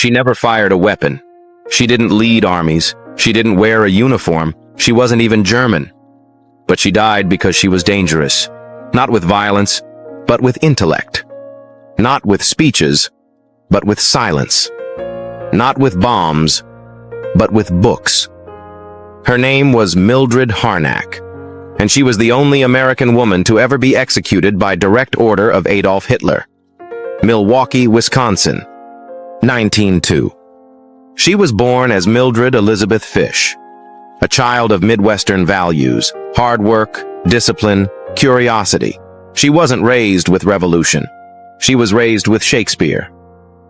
She never fired a weapon. She didn't lead armies. She didn't wear a uniform. She wasn't even German. But she died because she was dangerous. Not with violence, but with intellect. Not with speeches, but with silence. Not with bombs, but with books. Her name was Mildred Harnack, and she was the only American woman to ever be executed by direct order of Adolf Hitler. Milwaukee, Wisconsin, 1902. She was born as Mildred Elizabeth Fish, a child of Midwestern values, hard work, discipline, curiosity. She wasn't raised with revolution. She was raised with Shakespeare.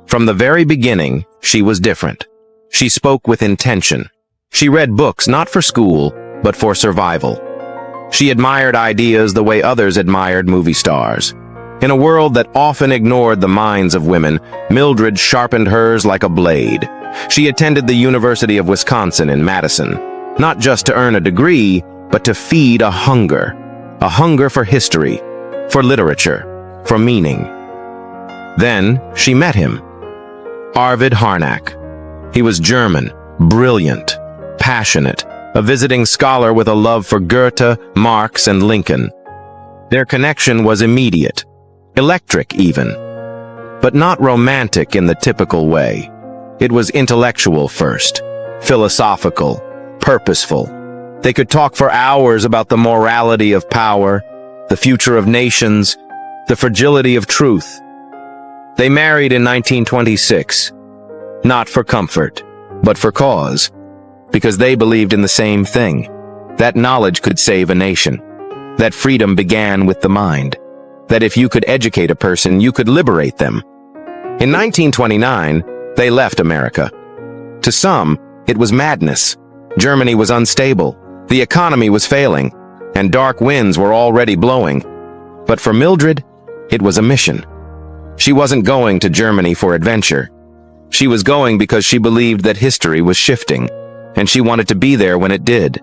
From the very beginning, she was different. She spoke with intention. She read books not for school, but for survival. She admired ideas the way others admired movie stars. In a world that often ignored the minds of women, Mildred sharpened hers like a blade. She attended the University of Wisconsin in Madison, not just to earn a degree, but to feed a hunger for history, for literature, for meaning. Then she met him, Arvid Harnack. He was German, brilliant, passionate, a visiting scholar with a love for Goethe, Marx, and Lincoln. Their connection was immediate, electric even, but not romantic in the typical way. It was intellectual first, philosophical, purposeful. They could talk for hours about the morality of power, the future of nations, the fragility of truth. They married in 1926, not for comfort, but for cause, because they believed in the same thing, that knowledge could save a nation, that freedom began with the mind, that if you could educate a person, you could liberate them. In 1929, they left America. To some, it was madness. Germany was unstable, the economy was failing, and dark winds were already blowing. But for Mildred, it was a mission. She wasn't going to Germany for adventure. She was going because she believed that history was shifting, and she wanted to be there when it did.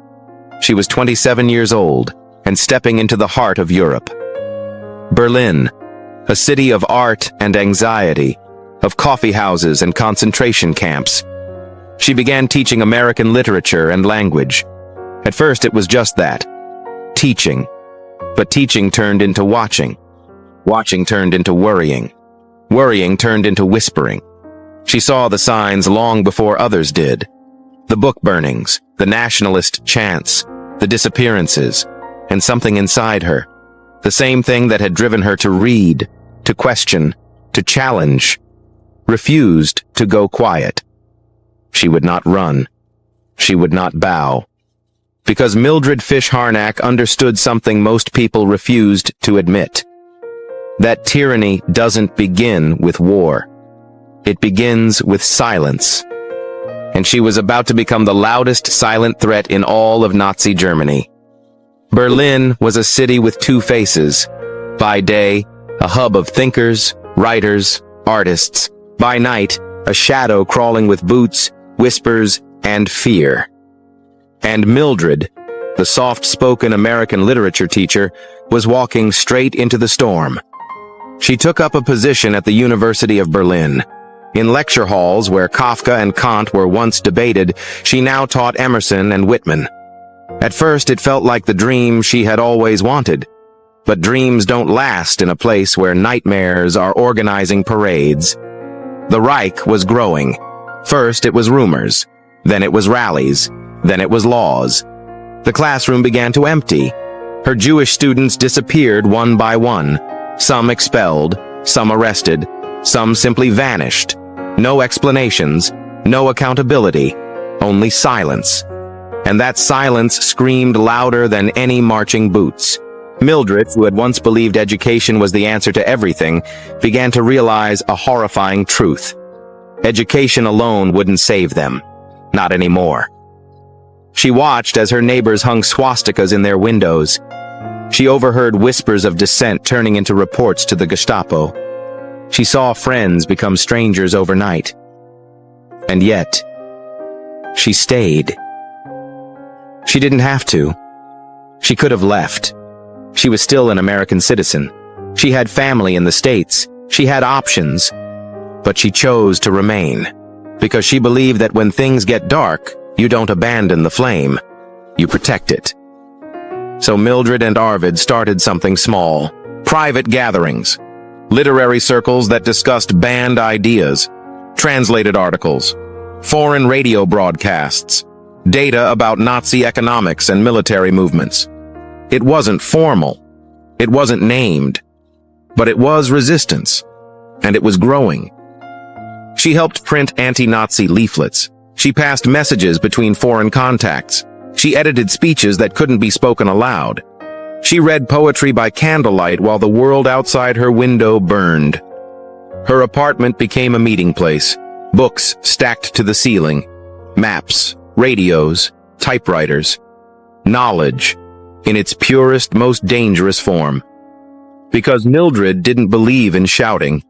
She was 27 years old and stepping into the heart of Europe. Berlin, a city of art and anxiety, of coffee houses and concentration camps. She began teaching American literature and language. At first it was just that, teaching. But teaching turned into watching. Watching turned into worrying. Worrying turned into whispering. She saw the signs long before others did. The book burnings, the nationalist chants, the disappearances, and something inside her, the same thing that had driven her to read, to question, to challenge, refused to go quiet. She would not run. She would not bow. Because Mildred Fish Harnack understood something most people refused to admit. That tyranny doesn't begin with war. It begins with silence. And she was about to become the loudest silent threat in all of Nazi Germany. Berlin was a city with two faces. By day, a hub of thinkers, writers, artists. By night, a shadow crawling with boots, whispers, and fear. And Mildred, the soft-spoken American literature teacher, was walking straight into the storm. She took up a position at the University of Berlin. In lecture halls where Kafka and Kant were once debated, she now taught Emerson and Whitman. At first, it felt like the dream she had always wanted. But dreams don't last in a place where nightmares are organizing parades. The Reich was growing. First, it was rumors. Then it was rallies. Then it was laws. The classroom began to empty. Her Jewish students disappeared one by one. Some expelled, some arrested, some simply vanished. No explanations, no accountability, only silence. And that silence screamed louder than any marching boots. Mildred, who had once believed education was the answer to everything, began to realize a horrifying truth. Education alone wouldn't save them. Not anymore. She watched as her neighbors hung swastikas in their windows. She overheard whispers of dissent turning into reports to the Gestapo. She saw friends become strangers overnight. And yet, she stayed. She didn't have to. She could have left. She was still an American citizen. She had family in the States. She had options. But she chose to remain. because she believed that when things get dark, you don't abandon the flame, you protect it. So Mildred and Arvid started something small, private gatherings, literary circles that discussed banned ideas, translated articles, foreign radio broadcasts, data about Nazi economics and military movements. It wasn't formal, it wasn't named, but it was resistance, and it was growing. She helped print anti-Nazi leaflets. She passed messages between foreign contacts. She edited speeches that couldn't be spoken aloud. She read poetry by candlelight while the world outside her window burned. Her apartment became a meeting place, books stacked to the ceiling, maps, radios, typewriters, knowledge in its purest, most dangerous form. Because Mildred didn't believe in shouting.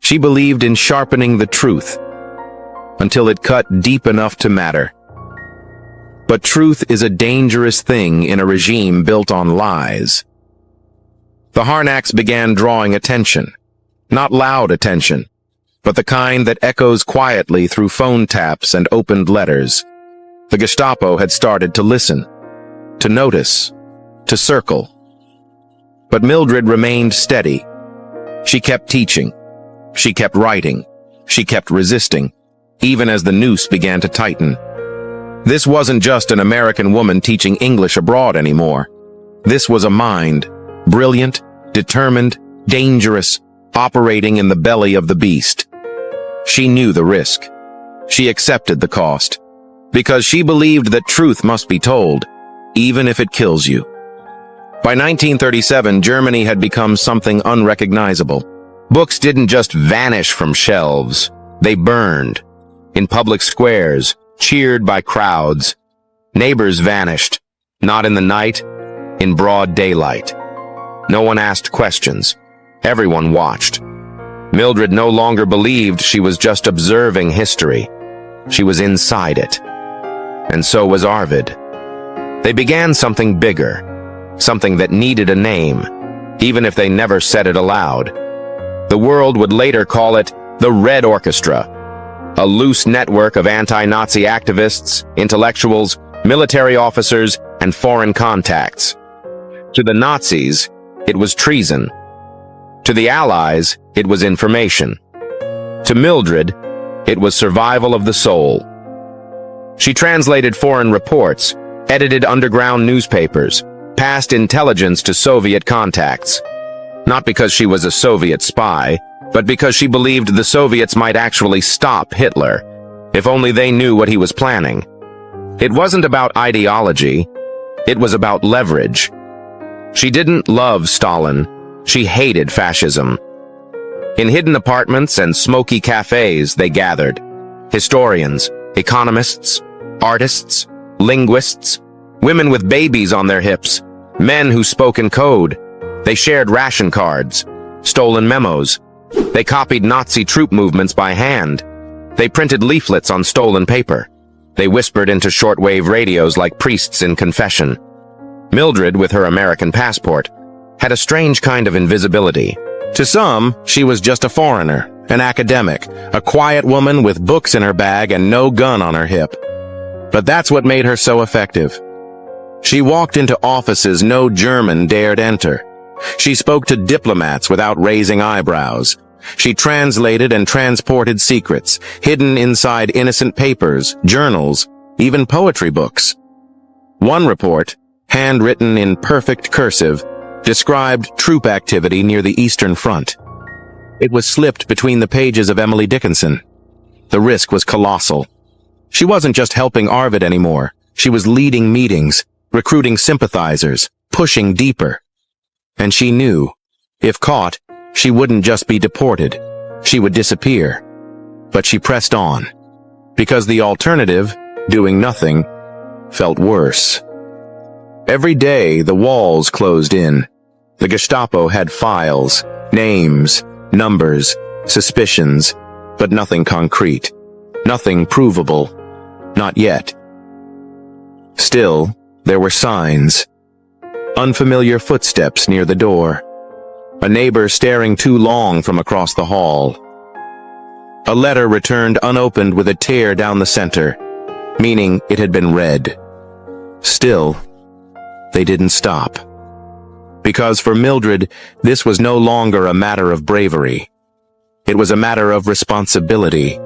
She believed in sharpening the truth until it cut deep enough to matter. But truth is a dangerous thing in a regime built on lies. The Harnacks began drawing attention. Not loud attention, but the kind that echoes quietly through phone taps and opened letters. The Gestapo had started to listen, to notice, to circle. But Mildred remained steady. She kept teaching. She kept writing. She kept resisting, even as the noose began to tighten. This wasn't just an American woman teaching English abroad anymore. This was a mind, brilliant, determined, dangerous, operating in the belly of the beast. She knew the risk. She accepted the cost, because she believed that truth must be told, even if it kills you. By 1937, Germany had become something unrecognizable. Books didn't just vanish from shelves. They burned. In public squares, cheered by crowds. Neighbors vanished, not in the night, in broad daylight. No one asked questions. Everyone watched. Mildred no longer believed she was just observing history. She was inside it. And so was Arvid. They began something bigger, something that needed a name, even if they never said it aloud. The world would later call it the Red Orchestra, a loose network of anti-Nazi activists, intellectuals, military officers, and foreign contacts. To the Nazis, it was treason. To the Allies, it was information. To Mildred, it was survival of the soul. She translated foreign reports, edited underground newspapers, passed intelligence to Soviet contacts. Not because she was a Soviet spy, but because she believed the Soviets might actually stop Hitler, if only they knew what he was planning. It wasn't about ideology, it was about leverage. She didn't love Stalin, she hated fascism. In hidden apartments and smoky cafes they gathered. Historians, economists, artists, linguists, women with babies on their hips, men who spoke in code. They shared ration cards, stolen memos. They copied Nazi troop movements by hand. They printed leaflets on stolen paper. They whispered into shortwave radios like priests in confession. Mildred, with her American passport, had a strange kind of invisibility. To some, she was just a foreigner, an academic, a quiet woman with books in her bag and no gun on her hip. But that's what made her so effective. She walked into offices no German dared enter. She spoke to diplomats without raising eyebrows. She translated and transported secrets, hidden inside innocent papers, journals, even poetry books. One report, handwritten in perfect cursive, described troop activity near the Eastern Front. It was slipped between the pages of Emily Dickinson. The risk was colossal. She wasn't just helping Arvid anymore. She was leading meetings, recruiting sympathizers, pushing deeper. And she knew, if caught, she wouldn't just be deported. She would disappear. But she pressed on, because the alternative, doing nothing, felt worse. Every day, the walls closed in. The Gestapo had files, names, numbers, suspicions, but nothing concrete, nothing provable, not yet. Still, there were signs. Unfamiliar footsteps near the door. A neighbor staring too long from across the hall. A letter returned unopened with a tear down the center, meaning it had been read. Still, they didn't stop. Because for Mildred, this was no longer a matter of bravery. It was a matter of responsibility.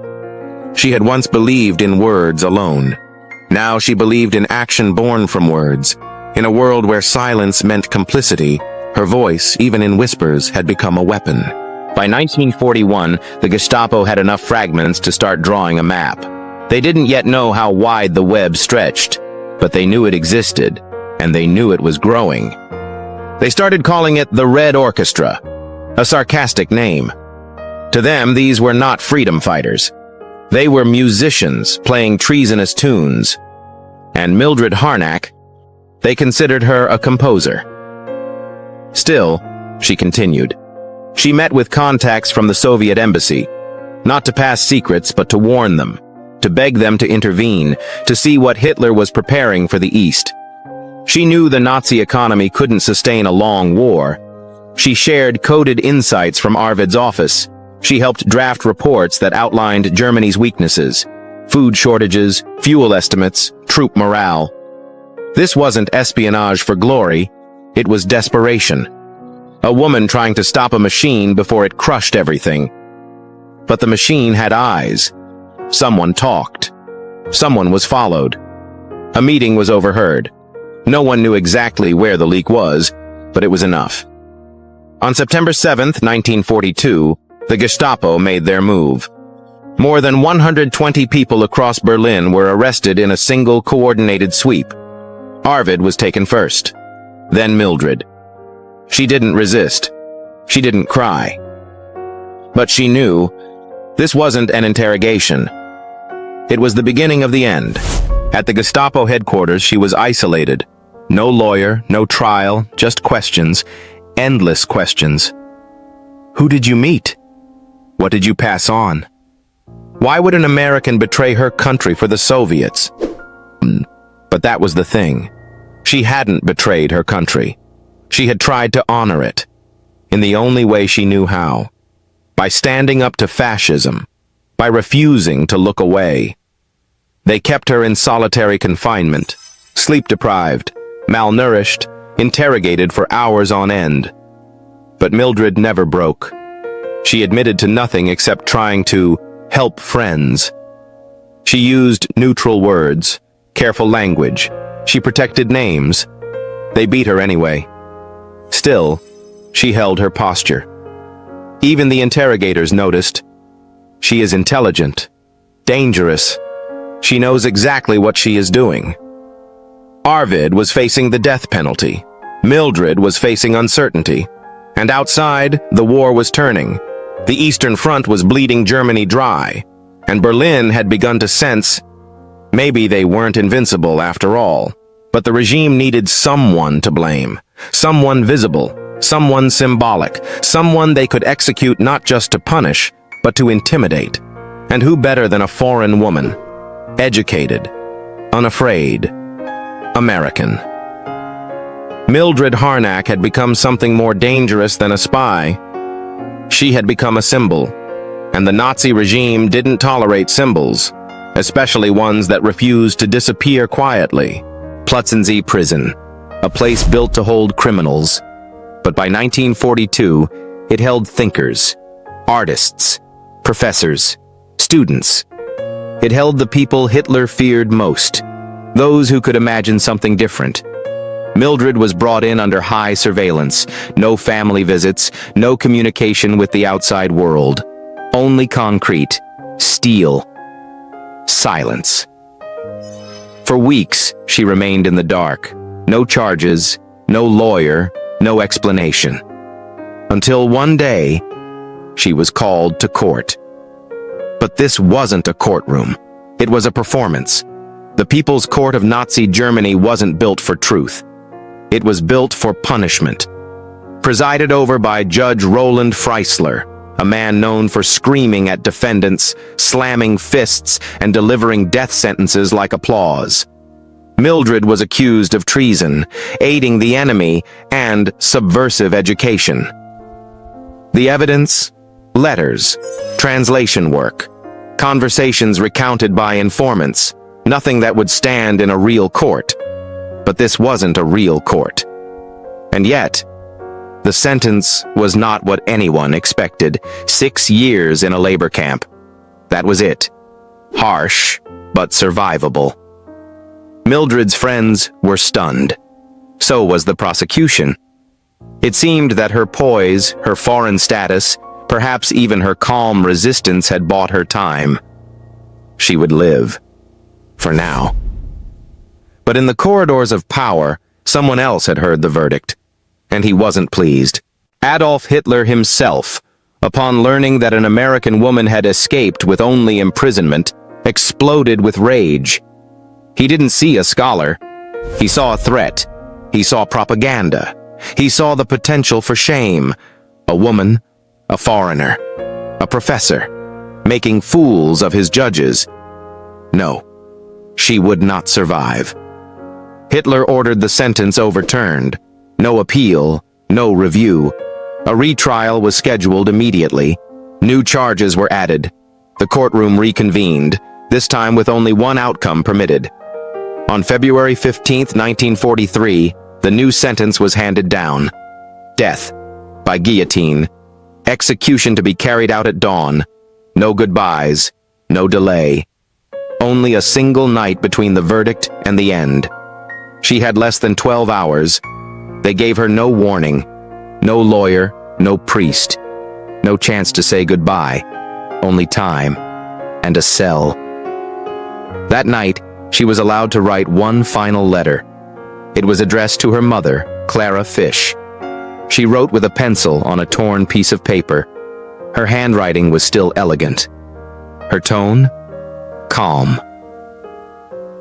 She had once believed in words alone. Now she believed in action born from words. In a world where silence meant complicity, her voice, even in whispers, had become a weapon. By 1941, the Gestapo had enough fragments to start drawing a map. They didn't yet know how wide the web stretched, but they knew it existed, and they knew it was growing. They started calling it the Red Orchestra, a sarcastic name. To them, these were not freedom fighters. They were musicians playing treasonous tunes. And Mildred Harnack, they considered her a composer. Still, she continued. She met with contacts from the Soviet embassy, not to pass secrets, but to warn them, to beg them to intervene, to see what Hitler was preparing for the East. She knew the Nazi economy couldn't sustain a long war. She shared coded insights from Arvid's office. She helped draft reports that outlined Germany's weaknesses, food shortages, fuel estimates, troop morale. This wasn't espionage for glory, it was desperation. A woman trying to stop a machine before it crushed everything. But the machine had eyes. Someone talked. Someone was followed. A meeting was overheard. No one knew exactly where the leak was, but it was enough. On September 7, 1942, the Gestapo made their move. More than 120 people across Berlin were arrested in a single coordinated sweep. Arvid was taken first, then Mildred. She didn't resist. She didn't cry. But she knew this wasn't an interrogation. It was the beginning of the end. At the Gestapo headquarters, she was isolated. No lawyer, no trial, just questions, endless questions. Who did you meet? What did you pass on? Why would an American betray her country for the Soviets? But that was the thing. She hadn't betrayed her country. She had tried to honor it, in the only way she knew how. By standing up to fascism, by refusing to look away. They kept her in solitary confinement, sleep-deprived, malnourished, interrogated for hours on end. But Mildred never broke. She admitted to nothing except trying to help friends. She used neutral words, careful language. She protected names. They beat her anyway. Still, she held her posture. Even the interrogators noticed. She is intelligent, dangerous. She knows exactly what she is doing. Arvid was facing the death penalty. Mildred was facing uncertainty. And outside, the war was turning. The Eastern Front was bleeding Germany dry. And Berlin had begun to sense maybe they weren't invincible after all. But the regime needed someone to blame. Someone visible, someone symbolic, someone they could execute not just to punish, but to intimidate. And who better than a foreign woman? Educated, unafraid, American. Mildred Harnack had become something more dangerous than a spy. She had become a symbol, and the Nazi regime didn't tolerate symbols, especially ones that refused to disappear quietly. Plötzensee prison, a place built to hold criminals. But by 1942, it held thinkers, artists, professors, students. It held the people Hitler feared most, those who could imagine something different. Mildred was brought in under high surveillance, no family visits, no communication with the outside world. Only concrete, steel, silence. For weeks, she remained in the dark. No charges, no lawyer, no explanation. Until one day, she was called to court. But this wasn't a courtroom. It was a performance. The People's Court of Nazi Germany wasn't built for truth. It was built for punishment. Presided over by Judge Roland Freisler, a man known for screaming at defendants, slamming fists, and delivering death sentences like applause. Mildred was accused of treason, aiding the enemy, and subversive education. The evidence? Letters, translation work, conversations recounted by informants, nothing that would stand in a real court. But this wasn't a real court. And yet, the sentence was not what anyone expected. 6 years in a labor camp. That was it. Harsh, but survivable. Mildred's friends were stunned. So was the prosecution. It seemed that her poise, her foreign status, perhaps even her calm resistance had bought her time. She would live. For now. But in the corridors of power, someone else had heard the verdict. And he wasn't pleased. Adolf Hitler himself, upon learning that an American woman had escaped with only imprisonment, exploded with rage. He didn't see a scholar. He saw a threat. He saw propaganda. He saw the potential for shame. A woman, a foreigner, a professor, making fools of his judges. No, she would not survive. Hitler ordered the sentence overturned. No appeal, no review. A retrial was scheduled immediately. New charges were added. The courtroom reconvened, this time with only one outcome permitted. On February 15, 1943, the new sentence was handed down. Death, by guillotine. Execution to be carried out at dawn. No goodbyes, no delay. Only a single night between the verdict and the end. She had less than 12 hours. They gave her no warning, no lawyer, no priest, no chance to say goodbye, only time and a cell. That night, she was allowed to write one final letter. It was addressed to her mother, Clara Fish. She wrote with a pencil on a torn piece of paper. Her handwriting was still elegant. Her tone? Calm.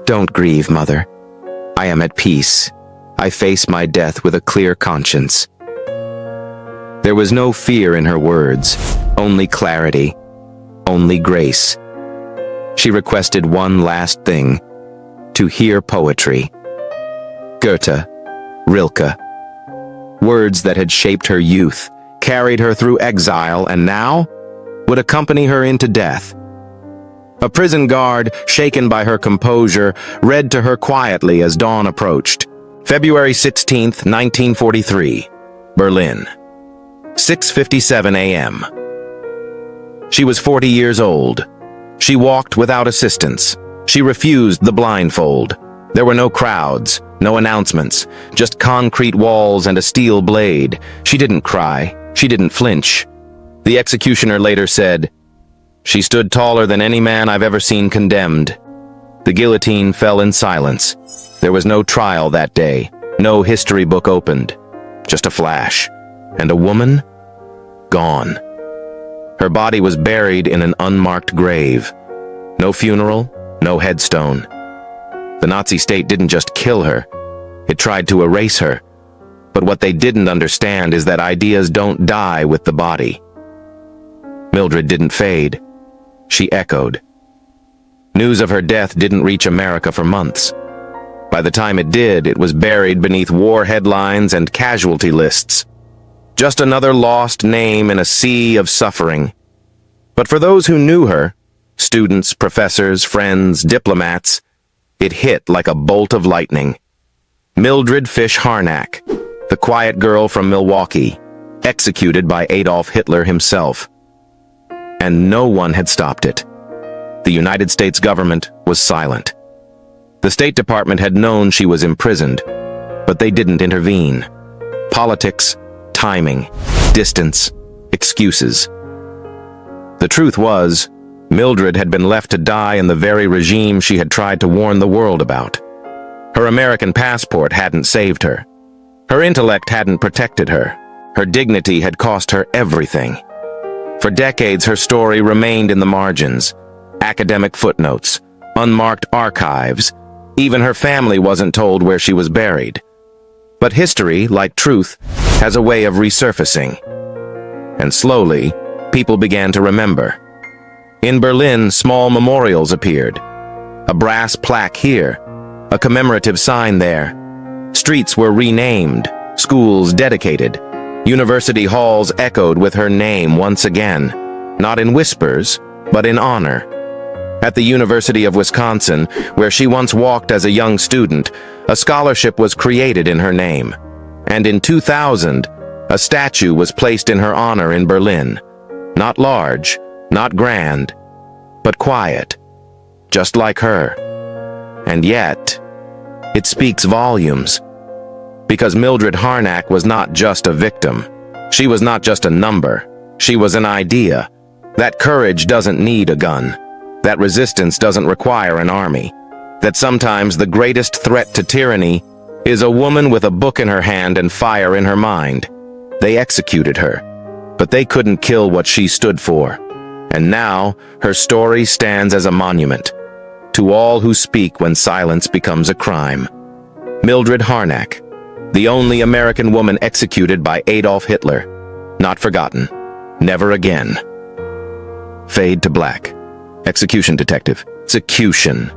Don't grieve, Mother. I am at peace. I face my death with a clear conscience. There was no fear in her words, only clarity, only grace. She requested one last thing, to hear poetry. Goethe, Rilke, words that had shaped her youth, carried her through exile, and now would accompany her into death. A prison guard, shaken by her composure, read to her quietly as dawn approached. February 16, 1943, Berlin. 6:57 a.m. She was 40 years old. She walked without assistance. She refused the blindfold. There were no crowds, no announcements, just concrete walls and a steel blade. She didn't cry. She didn't flinch. The executioner later said, "She stood taller than any man I've ever seen condemned." The guillotine fell in silence. There was no trial that day, no history book opened. Just a flash. And a woman? Gone. Her body was buried in an unmarked grave. No funeral, no headstone. The Nazi state didn't just kill her. It tried to erase her. But what they didn't understand is that ideas don't die with the body. Mildred didn't fade. She echoed. News of her death didn't reach America for months. By the time it did, it was buried beneath war headlines and casualty lists. Just another lost name in a sea of suffering. But for those who knew her, students, professors, friends, diplomats, it hit like a bolt of lightning. Mildred Fish Harnack, the quiet girl from Milwaukee, executed by Adolf Hitler himself. And no one had stopped it. The United States government was silent. The State Department had known she was imprisoned, but they didn't intervene. Politics, timing, distance, excuses. The truth was, Mildred had been left to die in the very regime she had tried to warn the world about. Her American passport hadn't saved her. Her intellect hadn't protected her. Her dignity had cost her everything. For decades, her story remained in the margins. Academic footnotes, unmarked archives. Even her family wasn't told where she was buried. But history, like truth, has a way of resurfacing. And slowly, people began to remember. In Berlin, small memorials appeared. A brass plaque here, a commemorative sign there. Streets were renamed, schools dedicated. University halls echoed with her name once again, not in whispers, but in honor. At the University of Wisconsin, where she once walked as a young student, a scholarship was created in her name. And in 2000, a statue was placed in her honor in Berlin. Not large, not grand, but quiet, just like her. And yet, it speaks volumes. Because Mildred Harnack was not just a victim. She was not just a number. She was an idea. That courage doesn't need a gun. That resistance doesn't require an army. That sometimes the greatest threat to tyranny is a woman with a book in her hand and fire in her mind. They executed her, but they couldn't kill what she stood for. And now, her story stands as a monument to all who speak when silence becomes a crime. Mildred Harnack, the only American woman executed by Adolf Hitler. Not forgotten. Never again. Fade to black. Execution detective. Execution.